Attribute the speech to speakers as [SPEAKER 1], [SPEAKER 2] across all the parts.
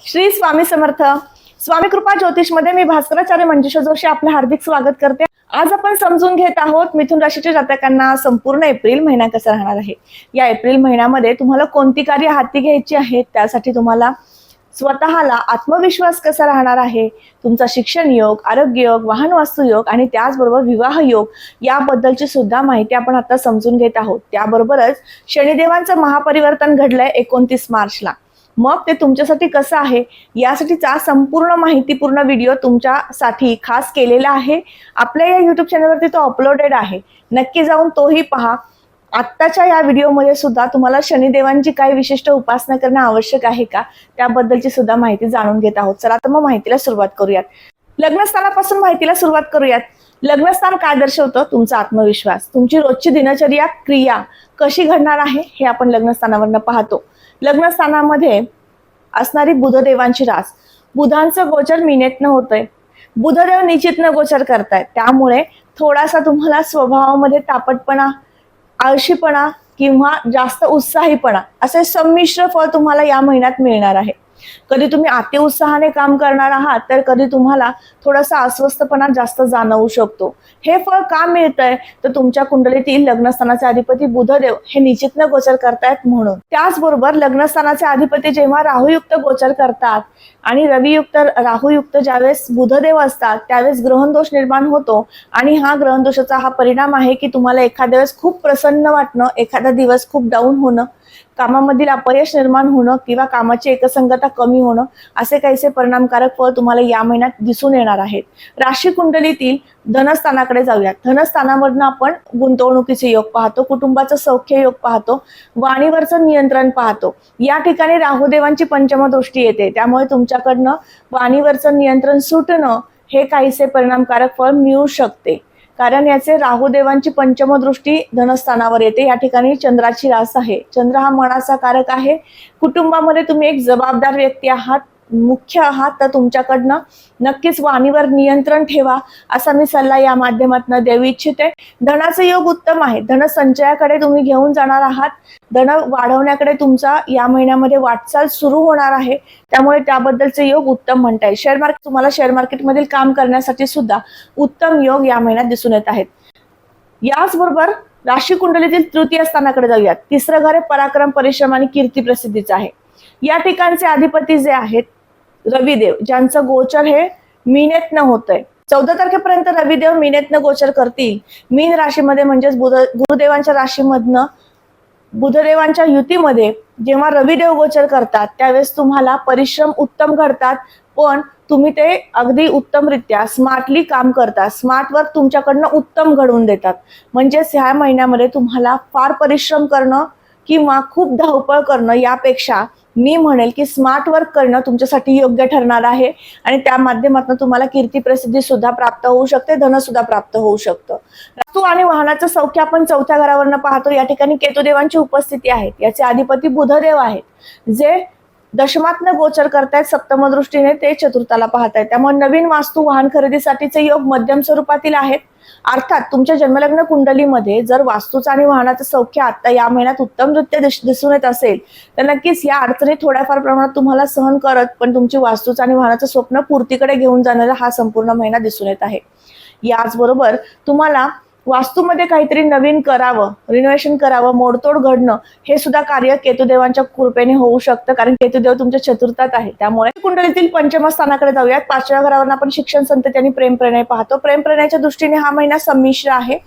[SPEAKER 1] श्री स्वामी समर्थ. स्वामी कृपा ज्योतिष मध्ये मी भास्कराचार्य मंजुषा जोशी आपलं हार्दिक स्वागत करते. आज आपण समजून घेत आहोत मिथुन राशीच्या जातकांना संपूर्ण एप्रिल महिना कसा राहणार आहे. या एप्रिल महिन्यामध्ये तुम्हाला कोणती कार्य हाती घ्यायची आहेत, त्यासाठी तुम्हाला स्वतःला आत्मविश्वास कसा राहणार आहे, तुमचा शिक्षण योग, आरोग्य योग, वाहन वास्तू योग आणि त्याचबरोबर विवाह योग याबद्दलची सुद्धा माहिती आपण आता समजून घेत आहोत. त्याबरोबरच शनिदेवांचं महापरिवर्तन घडलंय 29 मार्चला. मग ते तुमच्यासाठी कसं आहे यासाठीचा संपूर्ण माहितीपूर्ण व्हिडिओ तुमच्यासाठी खास केलेला आहे. आपल्या या YouTube चॅनलवरती तो अपलोडेड आहे, नक्की जाऊन तोही पहा. आत्ताच्या या व्हिडिओमध्ये सुद्धा तुम्हाला शनिदेवांची काही विशिष्ट उपासना करणं आवश्यक आहे का, त्याबद्दलची सुद्धा माहिती जाणून घेत आहोत. चला तर मग माहितीला सुरुवात करूयात. लग्नस्थानापासून माहितीला सुरुवात करूयात. लग्नस्थान काय दर्शवतं? तुमचा आत्मविश्वास, तुमची रोजची दिनचर्या, क्रिया कशी घडणार आहे हे आपण लग्नस्थानावरनं पाहतो. लग्नस्थानामध्ये असणारी बुधदेवांची रास, बुधांचं गोचर मीनेतनं होतंय, बुधदेव निश्चितनं गोचर करतायत. त्यामुळे थोडासा तुम्हाला स्वभावामध्ये तापटपणा, आळशीपणा किंवा जास्त उत्साहीपणा असे संमिश्र फळ तुम्हाला या महिन्यात मिळणार आहे. कधी तुम्ही अति उत्साहाने काम करणार आहात, तर कधी तुम्हाला थोडासा अस्वस्थपणा जास्त जाणवू शकतो. हे फळ का मिळतंय? तर तुमच्या कुंडलीतील लग्नस्थानाचे अधिपती बुधदेव हे निश्चितनं गोचर करतायत म्हणून. त्याचबरोबर लग्नस्थानाचे अधिपती जेव्हा राहुयुक्त गोचर करतात आणि रवियुक्त राहुयुक्त ज्यावेळेस बुधदेव असतात, त्यावेळेस ग्रहणदोष निर्माण होतो. आणि हा ग्रहणदोषाचा हा परिणाम आहे की तुम्हाला एखाद्या वेळेस खूप प्रसन्न वाटणं, एखादा दिवस खूप डाऊन होणं, कामामधील अपयश निर्माण होणं किंवा कामाची एकसंगता कमी होणं, असे काहीसे परिणामकारक फळ तुम्हाला या महिन्यात दिसून येणार आहेत. राशी कुंडलीतील धनस्थानाकडे जाऊयात. धनस्थानामधनं आपण गुंतवणुकीचे योग पाहतो, कुटुंबाचं सौख्य योग पाहतो, वाणीवरचं नियंत्रण पाहतो. या ठिकाणी राहुदेवांची पंचम दृष्टी येते, त्यामुळे तुमच्याकडनं वाणीवरचं नियंत्रण सुटणं हे काहीसे परिणामकारक फळ मिळू शकते. कारण याचे राहुदेवांची पंचम दृष्टी धनस्थानावर येते. या ठिकाणी चंद्राची रास आहे. चंद्र हा मनाचा कारक आहे. कुटुंबामध्ये तुम्ही एक जबाबदार व्यक्ती आहात, मुख्य आहात, तर तुमच्याकडनं नक्कीच वाणीवर नियंत्रण ठेवा असा मी सल्ला या माध्यमातून देऊ इच्छिते. धनाचा योग उत्तम आहे. धन संचयाकडे तुम्ही घेऊन जाणार आहात. धन वाढवण्याकडे तुमचा या महिन्यामध्ये वाटचाल सुरू होणार आहे, त्यामुळे त्याबद्दलचे योग उत्तम म्हणता येईल. शेअर मार्केट, तुम्हाला शेअर मार्केटमधील काम करण्यासाठी सुद्धा उत्तम योग या महिन्यात दिसून येत आहेत. याचबरोबर राशी कुंडलीतील तृतीय स्थानाकडे जाऊयात. तिसरं घर हे पराक्रम, परिश्रम आणि कीर्ती प्रसिद्धीचं आहे. या ठिकाणचे अधिपती जे आहेत रविदेव, ज्यांचं गोचर हे मीनेतनं होतंय. 14 तारखेपर्यंत रविदेव मीनेतनं गोचर करतील. मीन राशीमध्ये म्हणजेच गुरुदेवांच्या राशीमधनं बुधदेवांच्या युतीमध्ये जेव्हा रविदेव गोचर करतात, त्यावेळेस तुम्हाला परिश्रम उत्तम घडतात, पण तुम्ही ते अगदी उत्तमरित्या स्मार्टली काम करता. स्मार्ट वर्क तुमच्याकडनं उत्तम घडवून देतात. म्हणजेच ह्या महिन्यामध्ये तुम्हाला फार परिश्रम करणं किंवा खूप धावपळ करणं यापेक्षा मी म्हणेल की स्मार्ट वर्क करणं तुमच्यासाठी योग्य ठरणार आहे. आणि त्या माध्यमातून तुम्हाला कीर्ती प्रसिद्धी सुद्धा प्राप्त होऊ शकते, धन सुद्धा प्राप्त होऊ शकतं. वास्तू आणि वाहनाचं सौख्य आपण 4थ्या घरावरनं पाहतो. या ठिकाणी केतुदेवांची उपस्थिती आहे. याचे अधिपती बुधदेव आहेत, जे दशमातनं गोचर करतायत. सप्तम दृष्टीने ते चतुर्थाला पाहतायत. त्यामुळे नवीन वास्तू, वाहन खरेदीसाठीचे योग मध्यम स्वरूपातील आहेत. अर्थात तुमच्या जन्मलग्न कुंडलीमध्ये जर वास्तूचं आणि वाहनाचं सौख्य आता या महिन्यात उत्तमरित्या दिसून येत असेल, तर नक्कीच या अडचणी थोड्याफार प्रमाणात तुम्हाला सहन करत पण तुमची वास्तूचं आणि वाहनाचं स्वप्न पूर्तीकडे घेऊन जाणारा हा संपूर्ण महिना दिसून येत आहे. याचबरोबर तुम्हाला वास्तूमध्ये काहीतरी नवीन करावं, रिनोव्हेशन करावं, मोडतोड घडणं हे सुद्धा कार्य केतुदेवांच्या कृपेने होऊ शकतं, कारण केतुदेव तुमच्या चतुर्थात आहे. त्यामुळे कुंडलीतील पंचम स्थानाकडे जाऊयात. 5व्या घरावर आपण शिक्षण, संतती आणि प्रेम प्रणय पाहतो. प्रेम प्रणयाच्या दृष्टीने हा महिना संमिश्र आहे.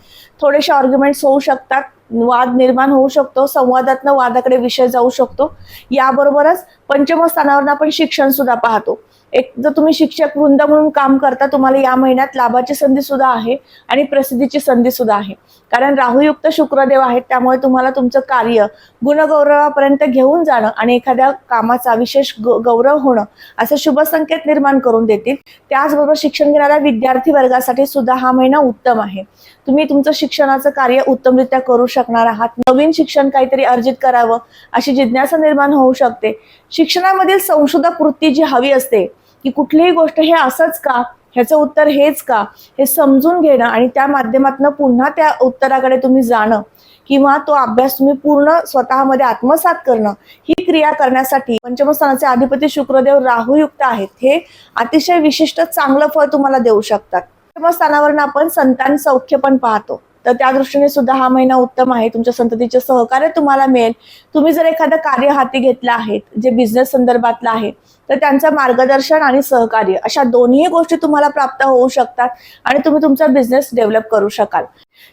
[SPEAKER 1] थोडेसे आर्ग्युमेंट्स होऊ शकतात, वाद निर्माण होऊ शकतो, संवादातनं वादाकडे विषय जाऊ शकतो. याबरोबरच पंचम स्थानावर आपण शिक्षण सुद्धा पाहतो. एक जर तुम्ही शिक्षक वृंद म्हणून काम करता, तुम्हाला या महिन्यात लाभाची संधी सुद्धा आहे आणि प्रसिद्धीची संधी सुद्धा आहे. कारण राहुयुक्त शुक्रदेव आहेत, त्यामुळे तुम्हाला तुमचं कार्य गुणगौरवापर्यंत घेऊन जाणं आणि एखाद्या कामाचा विशेष गौरव होणं असे शुभ संकेत निर्माण करून देतील. त्याचबरोबर शिक्षण घेणाऱ्या विद्यार्थी वर्गासाठी सुद्धा हा महिना उत्तम आहे. तुम्ही तुमचं शिक्षणाचं कार्य उत्तमरित्या करू शकणार आहात. नवीन शिक्षण काहीतरी अर्जित करावं अशी जिज्ञासा निर्माण होऊ शकते. शिक्षणामधील संशोधक वृत्ती जी हवी असते की कुठलीही गोष्ट हे असंच का, ह्याचं उत्तर हेच का, हे समजून घेणं आणि त्या माध्यमातून पुन्हा त्या उत्तराकडे तुम्ही जाणं किंवा तो अभ्यास तुम्ही पूर्ण स्वतःमध्ये आत्मसात करणं, ही क्रिया करण्यासाठी पंचमस्थानाचे अधिपती शुक्रदेव राहुयुक्त आहेत. हे अतिशय विशिष्ट चांगलं फळ तुम्हाला देऊ शकतात. पंचमस्थानावरून आपण संतान सौख्य पण पाहतो, तर त्या दृष्टीने सुद्धा हा महिना उत्तम आहे. तुमच्या संततीचे सहकार्य तुम्हाला मिळेल. तुम्ही जर एखादं कार्य हाती घेतलं आहे जे बिझनेस संदर्भातलं आहे, तर त्यांचं मार्गदर्शन आणि सहकार्य अशा दोन्ही गोष्टी तुम्हाला प्राप्त होऊ शकतात आणि तुम्ही तुमचा बिझनेस डेव्हलप करू शकाल.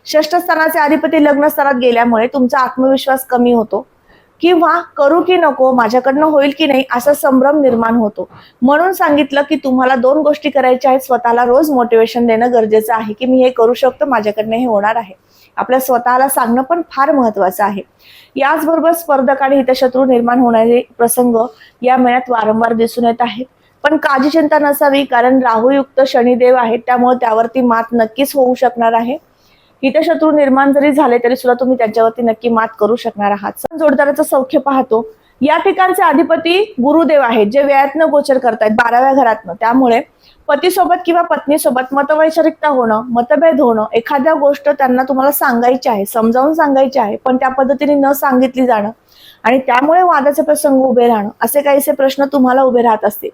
[SPEAKER 1] षष्ठ स्थानाचे अधिपती लग्न स्थानात गेल्यामुळे तुमचा आत्मविश्वास कमी होतो किंवा करू की नको, माझ्याकडनं होईल की नाही असा संभ्रम निर्माण होतो. म्हणून सांगितलं की तुम्हाला 2 गोष्टी करायच्या आहेत. स्वतःला रोज मोटिवेशन देणं गरजेचं आहे की मी हे करू शकतो, माझ्याकडनं हे होणार आहे. आपल्या स्वतःला सांगणं पण फार महत्वाचं आहे. याचबरोबर स्पर्धक आणि हितशत्रू निर्माण होणारे प्रसंग या महिन्यात वारंवार दिसून येत आहेत. पण काळजी चिंता नसावी, कारण राहुयुक्त शनिदेव आहेत, त्यामुळे त्यावरती मात नक्कीच होऊ शकणार आहे. हितशत्रू निर्माण जरी झाले तरी सुद्धा तुम्ही त्याच्यावरती नक्की मात करू शकणार आहात. जोडदाराचं सौख्य पाहतो. या ठिकाणचे अधिपती गुरुदेव आहेत, जे व्ययातनं गोचर करतायत 12व्या घरातनं. त्यामुळे पतीसोबत किंवा पत्नीसोबत मतवैचारिकता होणं, मतभेद होणं, एखाद्या गोष्ट त्यांना तुम्हाला सांगायची आहे, समजावून सांगायची आहे, पण त्या पद्धतीने न सांगितली जाणं आणि त्यामुळे वादाचे प्रसंग उभे राहणं, असे काहीसे प्रश्न तुम्हाला उभे राहत असतील.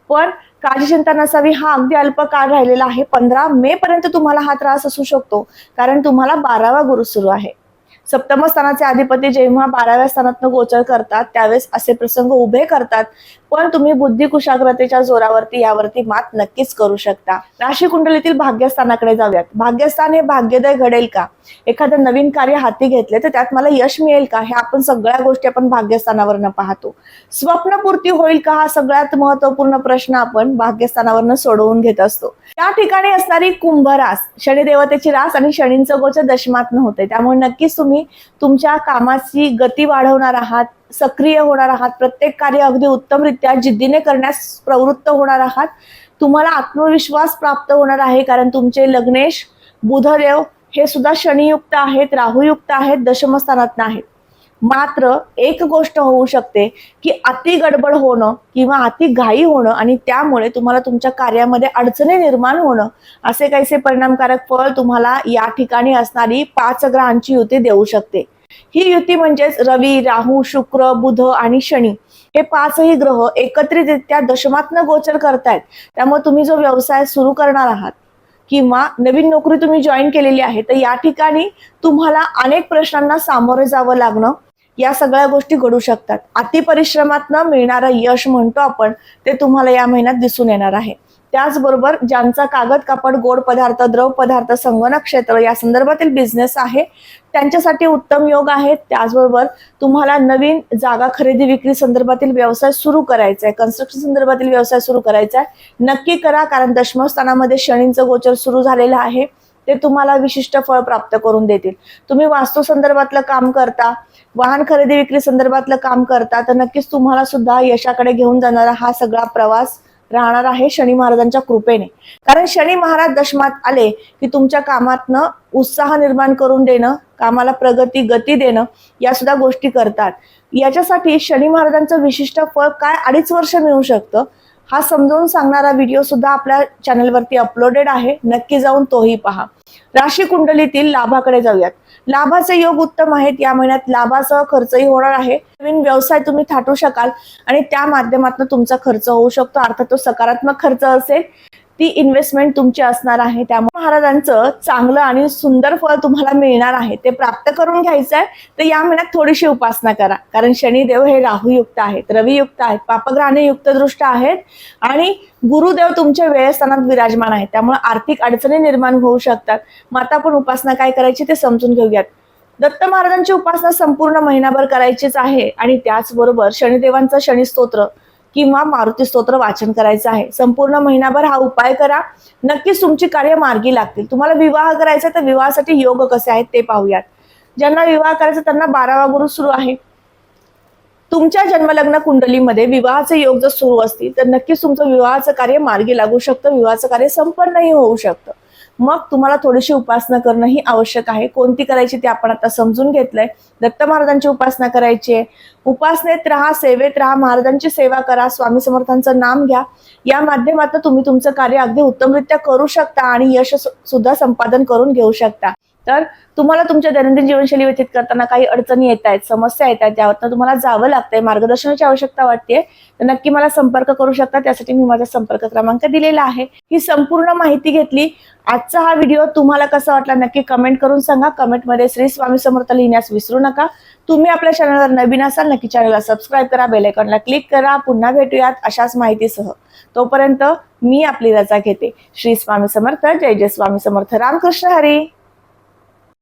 [SPEAKER 1] पण काळजी चिंता नसावी, हा अगदी अल्प काळ राहिलेला आहे. 15 मे पर्यंत तुम्हाला हा त्रास असू शकतो, कारण तुम्हाला 12वा गुरु सुरू आहे. सप्तम स्थानाचे अधिपती जेव्हा 12व्या स्थानातनं गोचर करतात त्यावेळेस असे प्रसंग उभे करतात, पण तुम्ही बुद्धी कुशाग्रतेच्या जोरावरती यावरती मात नक्कीच करू शकता. राशी कुंडलीतील भाग्यस्थानाकडे जाऊयात. भाग्यस्थान हे भाग्योदय घडेल का, एखादं नवीन कार्य हाती घेतले तर त्यात मला यश मिळेल का, हे आपण सगळ्या गोष्टी आपण भाग्यस्थानावरनं पाहतो. स्वप्नपूर्ती होईल का, हा सगळ्यात महत्वपूर्ण प्रश्न आपण भाग्यस्थानावरनं सोडवून घेत असतो. या ठिकाणी असणारी कुंभ रास, शनिदेवतेची रास आणि शनींचं गोचर दशमातनं होते, त्यामुळे नक्कीच तुम्ही तुमच्या कामाची गती वाढवणार आहात, सक्रिय होणार आहात, प्रत्येक कार्य अगदी उत्तमरित्या जिद्दीने करण्यास प्रवृत्त होणार आहात. तुम्हाला आत्मविश्वास प्राप्त होणार आहे, कारण तुमचे लग्नेश बुधदेव हे सुद्धा शनियुक्त आहेत, राहुयुक्त आहेत, दशमस्थानात आहेत. मात्र एक गोष्ट होऊ शकते की अति गडबड होणं किंवा अति घाई होणं आणि त्यामुळे तुम्हाला तुमच्या कार्यामध्ये अडचणी निर्माण होणं, असे काहीसे परिणामकारक फळ तुम्हाला या ठिकाणी असणारी 5 ग्रहांची युती देऊ शकते. ही युती म्हणजेच रवी, राहू, शुक्र, बुध आणि शनी हे 5ही ग्रह एकत्रितरित्या दशमातनं गोचर करतायत. त्यामुळे तुम्ही जो व्यवसाय सुरू करणार आहात किंवा नवीन नोकरी तुम्ही जॉईन केलेली आहे, तर या ठिकाणी तुम्हाला अनेक प्रश्नांना सामोरे जावं लागणं, या सगळ्या गोष्टी घडू शकतात. अतिपरिश्रमातनं मिळणारं यश म्हणतो आपण, ते तुम्हाला या महिन्यात दिसून येणार आहे. त्याचबरोबर ज्यांचा कागद, कापड, गोड पदार्थ, द्रव पदार्थ, संगणक क्षेत्र या संदर्भातील बिझनेस आहे त्यांच्यासाठी उत्तम योग आहेत. त्याचबरोबर तुम्हाला नवीन जागा खरेदी विक्री संदर्भातील व्यवसाय सुरू करायचा आहे, कन्स्ट्रक्शन संदर्भातील व्यवसाय सुरू करायचा आहे, नक्की करा, कारण दशमस्थानामध्ये शनींचं गोचर सुरू झालेलं आहे. ते तुम्हाला विशिष्ट फळ प्राप्त करून देतील. तुम्ही वास्तू संदर्भातलं काम करता, वाहन खरेदी विक्री संदर्भातलं काम करता, तर नक्कीच तुम्हाला सुद्धा यशाकडे घेऊन जाणारा हा सगळा प्रवास राहणार आहे शनी महाराजांच्या कृपेने. कारण शनी महाराज दशमात आले की तुमच्या कामातनं उत्साह निर्माण करून देणं, कामाला प्रगती, गती देणं, या सुद्धा गोष्टी करतात. याच्यासाठी शनी महाराजांचं विशिष्ट फळ काय 2.5 वर्ष मिळू शकतं, हा समजावून सांगणारा व्हिडिओ सुद्धा आपल्या चॅनलवरती अपलोडेड आहे, नक्की जाऊन तोही पहा. राशी कुंडलीतील लाभाकडे जाऊयात. लाभाचे योग उत्तम आहेत. या महिन्यात लाभासह खर्चही होणार आहे. नवीन व्यवसाय तुम्ही थाटू शकाल आणि त्या माध्यमातून तुमचा खर्च होऊ शकतो. अर्थात तो सकारात्मक खर्च असेल, ती इन्व्हेस्टमेंट तुमची असणार आहे. त्यामुळे महाराजांचं चांगलं आणि सुंदर फळ तुम्हाला मिळणार आहे, ते प्राप्त करून घ्यायचं आहे. तर या महिन्यात थोडीशी उपासना करा, कारण शनिदेव हे राहुयुक्त आहेत, रवियुक्त आहेत, पापग्रहाने युक्त दृष्ट आहेत आणि गुरुदेव तुमच्या वेळस्थानात विराजमान आहेत. त्यामुळे आर्थिक अडचणी निर्माण होऊ शकतात. मग आता आपण उपासना काय करायची ते समजून घेऊयात. दत्त महाराजांची उपासना संपूर्ण महिनाभर करायचीच आहे आणि त्याचबरोबर शनिदेवांचं शनी स्तोत्र किंवा मारुती स्तोत्र वाचन करायचं आहे. संपूर्ण महिनाभर हा उपाय करा, नक्कीच तुमची कार्य मार्गी लागतील. तुम्हाला विवाह करायचा तर विवाहासाठी योग कसे आहेत ते पाहूयात. ज्यांना विवाह करायचा त्यांना 12वा गुरु सुरू आहे. तुमच्या जन्मलग्न कुंडलीमध्ये विवाहाचे योग जर सुरू असतील तर नक्कीच तुमचं विवाहाचं कार्य मार्गी लागू शकतं, विवाहाचं कार्य संपन्नही होऊ शकतं. मग तुम्हाला थोडीशी उपासना करणं ही आवश्यक आहे. कोणती करायची ते आपण आता समजून घेतलंय. दत्त महाराजांची उपासना करायची आहे. उपासनेत राहा, सेवेत राहा, महाराजांची सेवा करा, स्वामी समर्थांचं नाम घ्या. या माध्यमातून तुम्ही तुमचं कार्य अगदी उत्तमरित्या करू शकता आणि यश सुद्धा संपादन करून घेऊ शकता. तर तुम्हाला तुमच्या दैनंदिन जीवनशैली व्यतीत करताना काही अडचणी येत आहेत, समस्या येत आहेत, त्यावरनं तुम्हाला जावं लागतंय, मार्गदर्शनाची आवश्यकता वाटते, तर नक्की मला संपर्क करू शकता. त्यासाठी मी माझा संपर्क क्रमांक दिलेला आहे. ही संपूर्ण माहिती घेतली. आजचा हा व्हिडिओ तुम्हाला कसा वाटला नक्की कमेंट करून सांगा. कमेंटमध्ये श्री स्वामी समर्थ लिहिण्यास विसरू नका. तुम्ही आपल्या चॅनलवर नवीन असाल नक्की चॅनलला सबस्क्राईब करा, बेल आयकॉनला क्लिक करा. पुन्हा भेटूयात अशाच माहितीसह. तोपर्यंत मी आपली रजा घेते. श्री स्वामी समर्थ. जय जय स्वामी समर्थ. रामकृष्ण हरी.